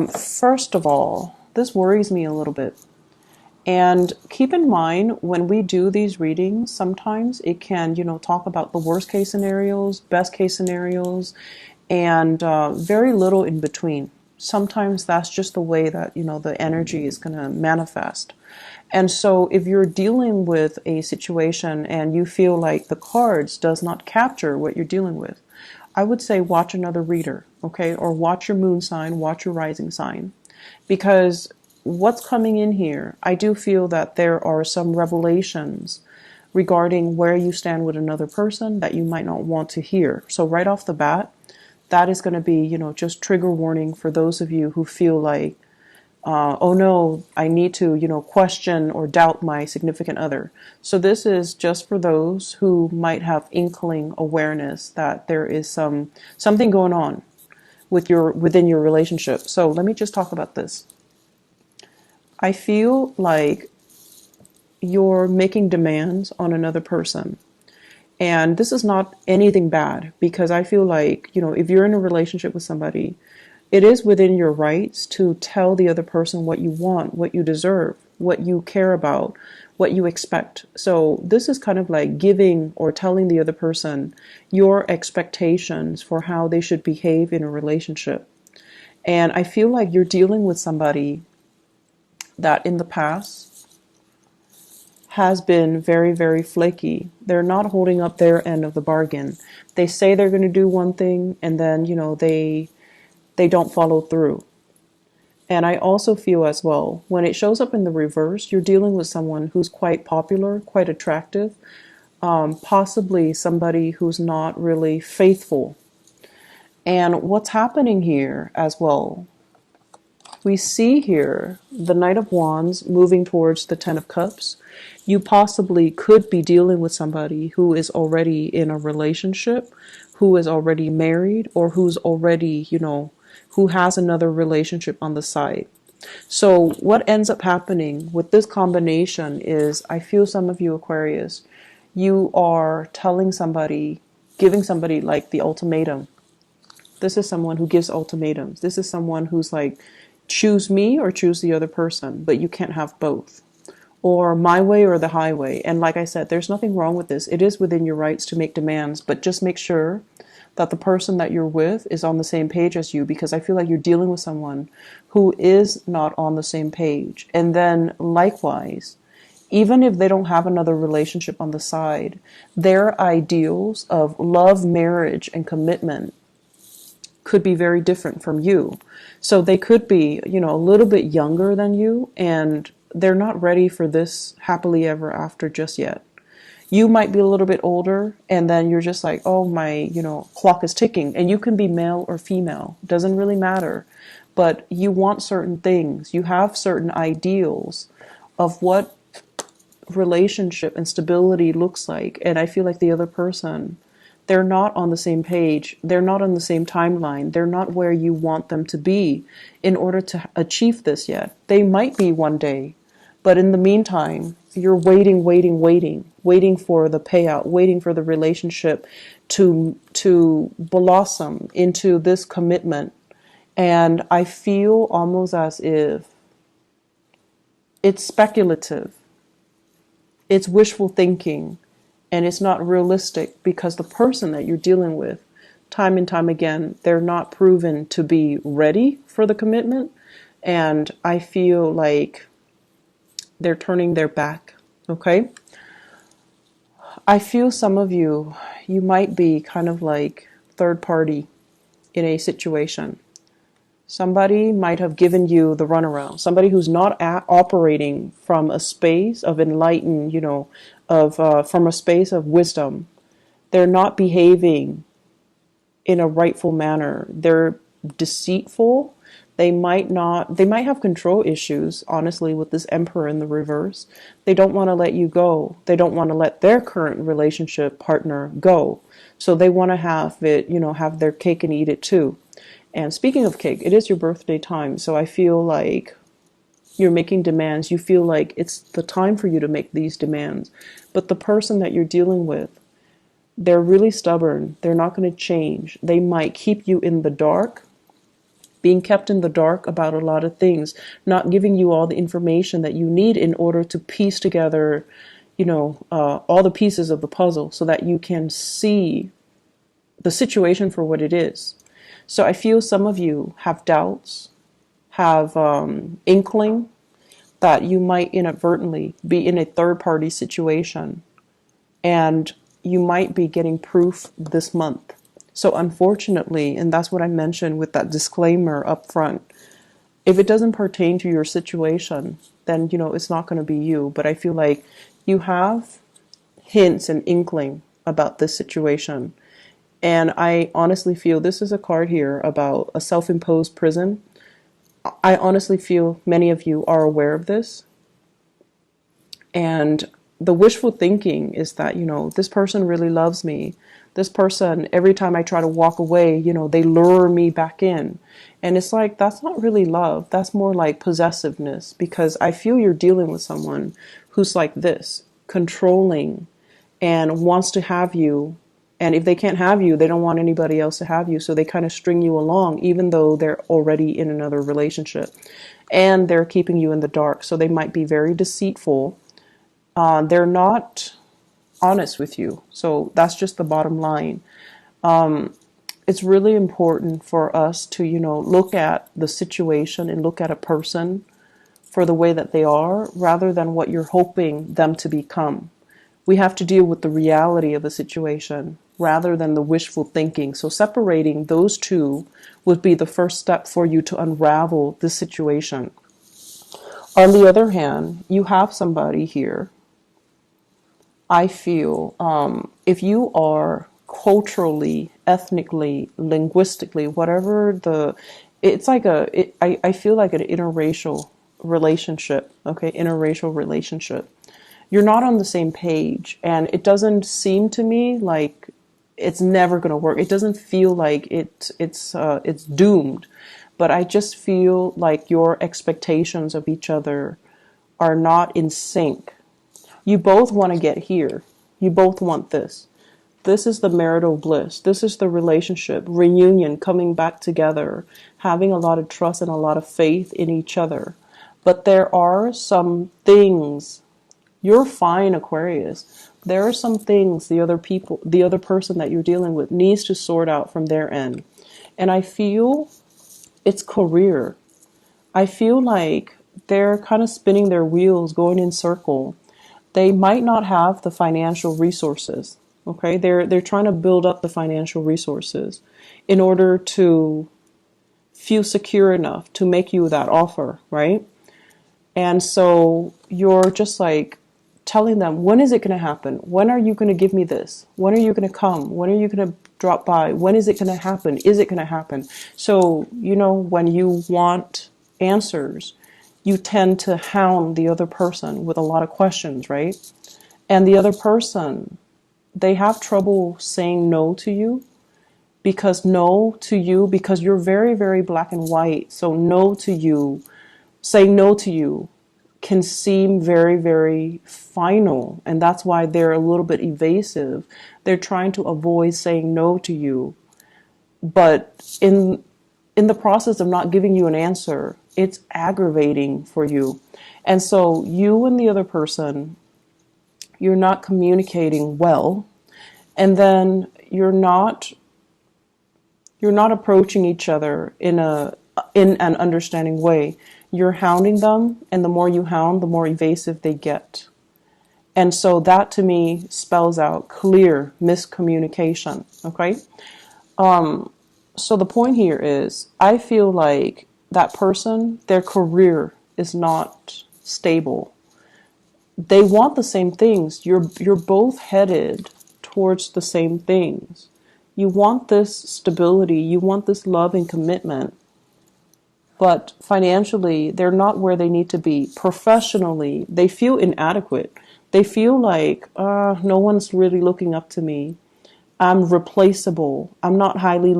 First of all, this worries me a little bit. And keep in mind, when we do these readings, sometimes it can, talk about the worst case scenarios, best case scenarios, and very little in between. Sometimes that's just the way that, the energy is going to manifest. And so if you're dealing with a situation and you feel like the cards does not capture what you're dealing with, I would say watch another reader, okay? Or watch your moon sign, watch your rising sign. Because what's coming in here, I do feel that there are some revelations regarding where you stand with another person that you might not want to hear. So right off the bat, that is going to be, just trigger warning for those of you who feel like, oh no, I need to, question or doubt my significant other. So this is just for those who might have inkling awareness that there is something going on within your relationship. So let me just talk about this. I feel like you're making demands on another person. And this is not anything bad, because I feel like, if you're in a relationship with somebody, it is within your rights to tell the other person what you want, what you deserve, what you care about, what you expect. So this is kind of like giving or telling the other person your expectations for how they should behave in a relationship. And I feel like you're dealing with somebody that in the past has been very, very flaky. They're not holding up their end of the bargain. They say they're going to do one thing, and then, they don't follow through. And I also feel as well, when it shows up in the reverse, you're dealing with someone who's quite popular, quite attractive, possibly somebody who's not really faithful. And what's happening here as well, we see here the Knight of Wands moving towards the Ten of Cups. You possibly could be dealing with somebody who is already in a relationship, who is already married, or who's already, who has another relationship on the side. So what ends up happening with this combination is, I feel some of you Aquarius, you are telling somebody, giving somebody like the ultimatum. This is someone who gives ultimatums. This is someone who's like, choose me or choose the other person, but you can't have both. Or my way or the highway. And like I said, there's nothing wrong with this. It is within your rights to make demands, but just make sure that the person that you're with is on the same page as you, because I feel like you're dealing with someone who is not on the same page. And then likewise, even if they don't have another relationship on the side, their ideals of love, marriage, and commitment could be very different from you. So they could be, a little bit younger than you, and they're not ready for this happily ever after just yet. You might be a little bit older, and then you're just like, oh, my, clock is ticking. And you can be male or female. Doesn't really matter. But you want certain things. You have certain ideals of what relationship and stability looks like. And I feel like the other person, they're not on the same page. They're not on the same timeline. They're not where you want them to be in order to achieve this yet. They might be one day, but in the meantime, you're waiting for the payout, waiting for the relationship to blossom into this commitment. And I feel almost as if it's speculative. It's wishful thinking. And it's not realistic, because the person that you're dealing with, time and time again, they're not proven to be ready for the commitment. And I feel like they're turning their back. Okay? I feel some of you might be kind of like third party in a situation. Somebody might have given you the runaround. Somebody who's not operating from a space of enlightened, from a space of wisdom. They're not behaving in a rightful manner. They're deceitful. They might have control issues, honestly, with this Emperor in the reverse. They don't want to let you go. They don't want to let their current relationship partner go. So they want to have it, have their cake and eat it too. And speaking of cake, it is your birthday time. So I feel like you're making demands. You feel like it's the time for you to make these demands. But the person that you're dealing with, they're really stubborn. They're not going to change. They might keep you in the dark being kept in the dark about a lot of things, not giving you all the information that you need in order to piece together, all the pieces of the puzzle so that you can see the situation for what it is. So I feel some of you have doubts, have inkling that you might inadvertently be in a third-party situation, and you might be getting proof this month. So unfortunately, and that's what I mentioned with that disclaimer up front, if it doesn't pertain to your situation, then, it's not going to be you. But I feel like you have hints and inkling about this situation. And I honestly feel this is a card here about a self-imposed prison. I honestly feel many of you are aware of this. And the wishful thinking is that, this person really loves me. This person, every time I try to walk away, they lure me back in. And it's like, that's not really love. That's more like possessiveness, because I feel you're dealing with someone who's like this, controlling and wants to have you. And if they can't have you, they don't want anybody else to have you. So they kind of string you along, even though they're already in another relationship. And they're keeping you in the dark. So they might be very deceitful. They're not honest with you. So that's just the bottom line. It's really important for us to, look at the situation and look at a person for the way that they are, rather than what you're hoping them to become. We have to deal with the reality of the situation rather than the wishful thinking. So separating those two would be the first step for you to unravel the situation. On the other hand, you have somebody here. I feel if you are culturally, ethnically, linguistically, whatever it's like I feel like an interracial relationship, okay, interracial relationship. You're not on the same page, and it doesn't seem to me like it's never going to work. It doesn't feel like it's doomed, but I just feel like your expectations of each other are not in sync. You both want to get here. You both want this. This is the marital bliss. This is the relationship, reunion, coming back together, having a lot of trust and a lot of faith in each other. But there are some things. You're fine, Aquarius. There are some things the other person that you're dealing with needs to sort out from their end. And I feel it's career. I feel like they're kind of spinning their wheels, going in circle. They might not have the financial resources. Okay, they're trying to build up the financial resources in order to feel secure enough to make you that offer, right? And so you're just like telling them, when is it going to happen? When are you going to give me this? When are you going to come? When are you going to drop by? When is it going to happen? Is it going to happen? So, when you want answers, you tend to hound the other person with a lot of questions, right? And the other person, they have trouble saying no to you, because you're very, very black and white. So saying no to you can seem very, very final. And that's why they're a little bit evasive. They're trying to avoid saying no to you. But in the process of not giving you an answer, it's aggravating for you. And so you and the other person, you're not communicating well. And then you're not approaching each other in an understanding way. You're hounding them, and the more you hound, the more evasive they get. And so that to me spells out clear miscommunication, okay? So the point here is, I feel like that person, their career is not stable. They want the same things. You're both headed towards the same things. You want this stability, you want this love and commitment. But financially, they're not where they need to be. Professionally, they feel inadequate. They feel like, no one's really looking up to me. I'm replaceable. I'm not highly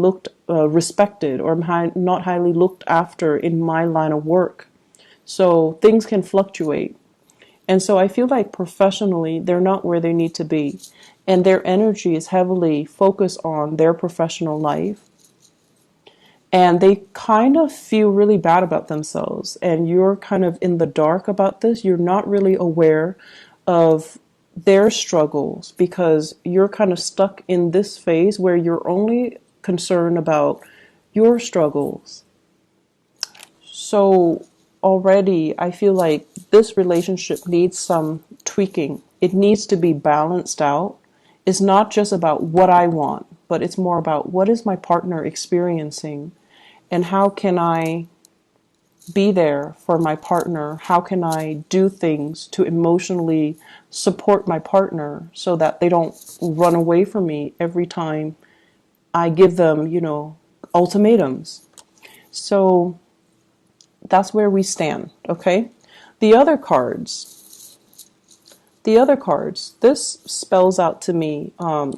respected, or I'm not highly looked after in my line of work. So things can fluctuate. And so I feel like professionally, they're not where they need to be. And their energy is heavily focused on their professional life. and they kind of feel really bad about themselves, and you're kind of in the dark about this. You're not really aware of their struggles because you're kind of stuck in this phase where you're only concerned about your struggles. So already I feel like this relationship needs some tweaking. It needs to be balanced out. It's not just about what I want, but it's more about what is my partner experiencing and how can I be there for my partner? How can I do things to emotionally support my partner so that they don't run away from me every time I give them, ultimatums? So that's where we stand, okay? The other cards, this spells out to me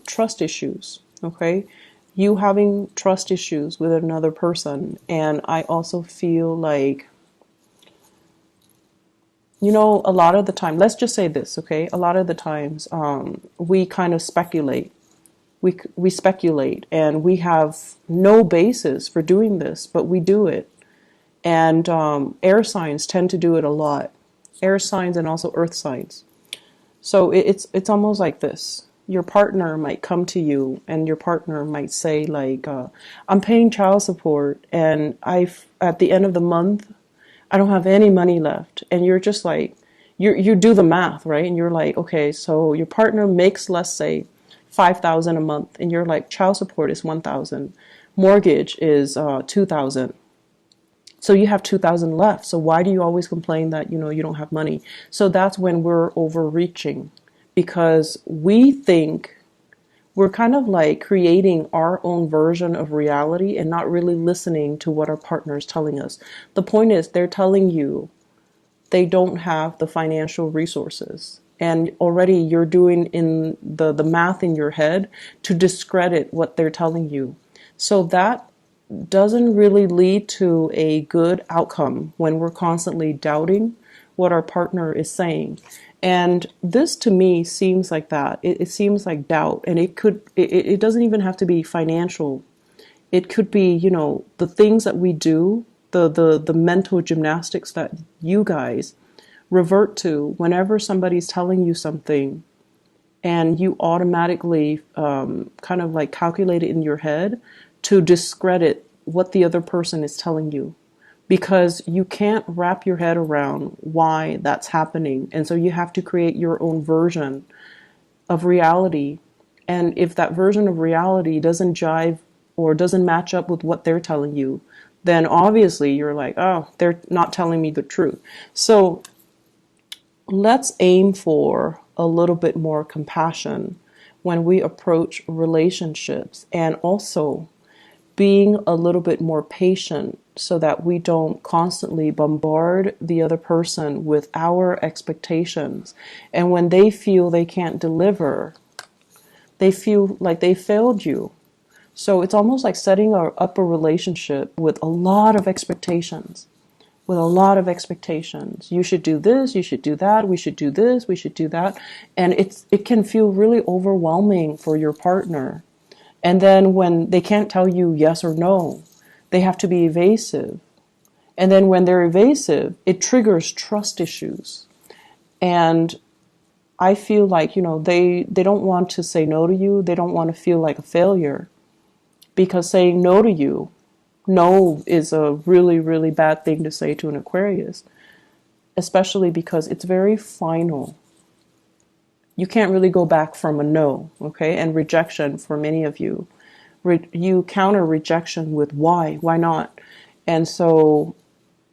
trust issues, okay? You having trust issues with another person. And I also feel like, a lot of the time, let's just say this, okay? A lot of the times we kind of speculate. We speculate and we have no basis for doing this, but we do it. And air signs tend to do it a lot. Air signs and also earth signs. So it's almost like this. Your partner might come to you and your partner might say like, I'm paying child support and at the end of the month, I don't have any money left. And you're just like, you do the math, right? And you're like, okay, so your partner makes, let's say, $5,000 a month. And you're like, child support is $1,000. Mortgage is $2,000. So you have $2,000 left. So why do you always complain that, you don't have money? So that's when we're overreaching because we think we're kind of like creating our own version of reality and not really listening to what our partner is telling us. The point is they're telling you they don't have the financial resources. And already you're doing in the math in your head to discredit what they're telling you. So that doesn't really lead to a good outcome when we're constantly doubting what our partner is saying. And this to me seems like that. It seems like doubt. And it doesn't even have to be financial. It could be, the things that we do, the mental gymnastics that you guys revert to whenever somebody's telling you something and you automatically kind of like calculate it in your head to discredit what the other person is telling you because you can't wrap your head around why that's happening. And so you have to create your own version of reality. And if that version of reality doesn't jive or doesn't match up with what they're telling you, then obviously you're like, oh, they're not telling me the truth. So let's aim for a little bit more compassion when we approach relationships, and also being a little bit more patient so that we don't constantly bombard the other person with our expectations. And when they feel they can't deliver, they feel like they failed you. So it's almost like setting up a relationship with a lot of expectations. With a lot of expectations. You should do this, you should do that, we should do this, we should do that. And it can feel really overwhelming for your partner. And then when they can't tell you yes or no, they have to be evasive. And then when they're evasive, it triggers trust issues. And I feel like, they don't want to say no to you. They don't want to feel like a failure. Because saying no to you, no is a really, really bad thing to say to an Aquarius. Especially because it's very final. You can't really go back from a no, okay? And rejection for many of you. You counter rejection with why? Why not? And so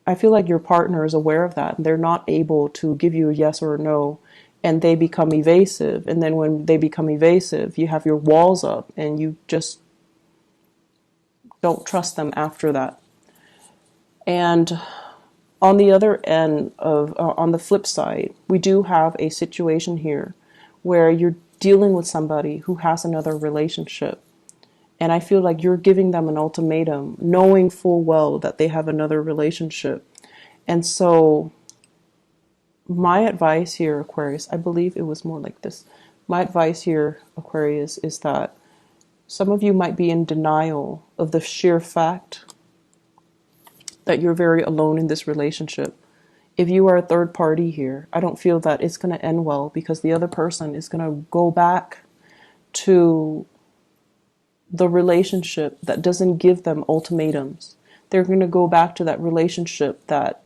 I feel like your partner is aware of that. And they're not able to give you a yes or a no. And they become evasive. And then when they become evasive, you have your walls up and you just don't trust them after that. And on the other end on the flip side, we do have a situation here where you're dealing with somebody who has another relationship. And I feel like you're giving them an ultimatum, knowing full well that they have another relationship. And so my advice here, Aquarius, I believe it was more like this. My advice here, Aquarius, is that some of you might be in denial of the sheer fact that you're very alone in this relationship. If you are a third party here, I don't feel that it's going to end well, because the other person is going to go back to the relationship that doesn't give them ultimatums. They're going to go back to that relationship that,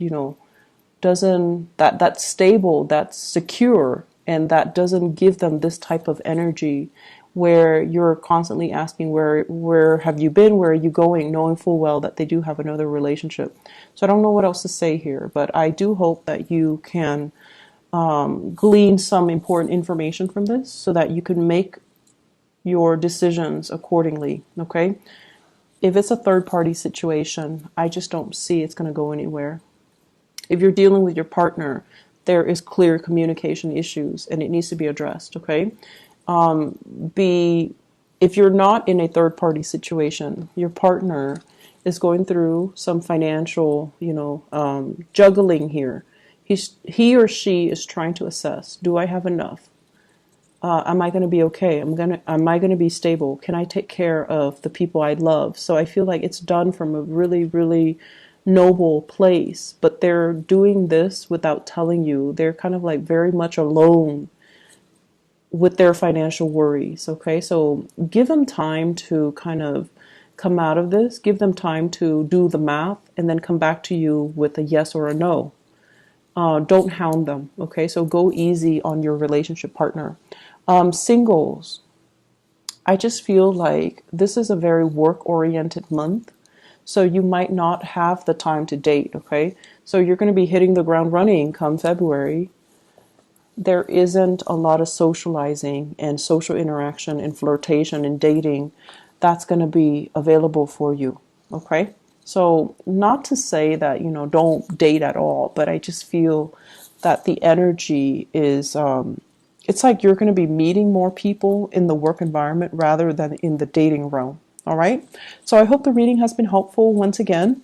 doesn't, that's stable, that's secure, and that doesn't give them this type of energy where you're constantly asking, where have you been, where are you going, knowing full well that they do have another relationship. So I don't know what else to say here, but I do hope that you can glean some important information from this so that you can make your decisions accordingly. Okay, if it's a third party situation, I just don't see it's going to go anywhere. If you're dealing with your partner, there is clear communication issues and it needs to be addressed. Okay, if you're not in a third party situation, your partner is going through some financial, juggling here. He or she is trying to assess, do I have enough? Am I going to be okay? Am I going to be stable? Can I take care of the people I love? So I feel like it's done from a really, really noble place, but they're doing this without telling you. They're kind of like very much alone with their financial worries. Okay, so give them time to kind of come out of this. Give them time to do the math and then come back to you with a yes or a no. Don't hound them. Okay, so go easy on your relationship partner. Singles, I just feel like this is a very work-oriented month, so you might not have the time to date. Okay, so you're going to be hitting the ground running come February. There isn't a lot of socializing and social interaction and flirtation and dating that's going to be available for you. Okay, so not to say that don't date at all, but I just feel that the energy is it's like you're going to be meeting more people in the work environment rather than in the dating realm. All right, so I hope the reading has been helpful once again.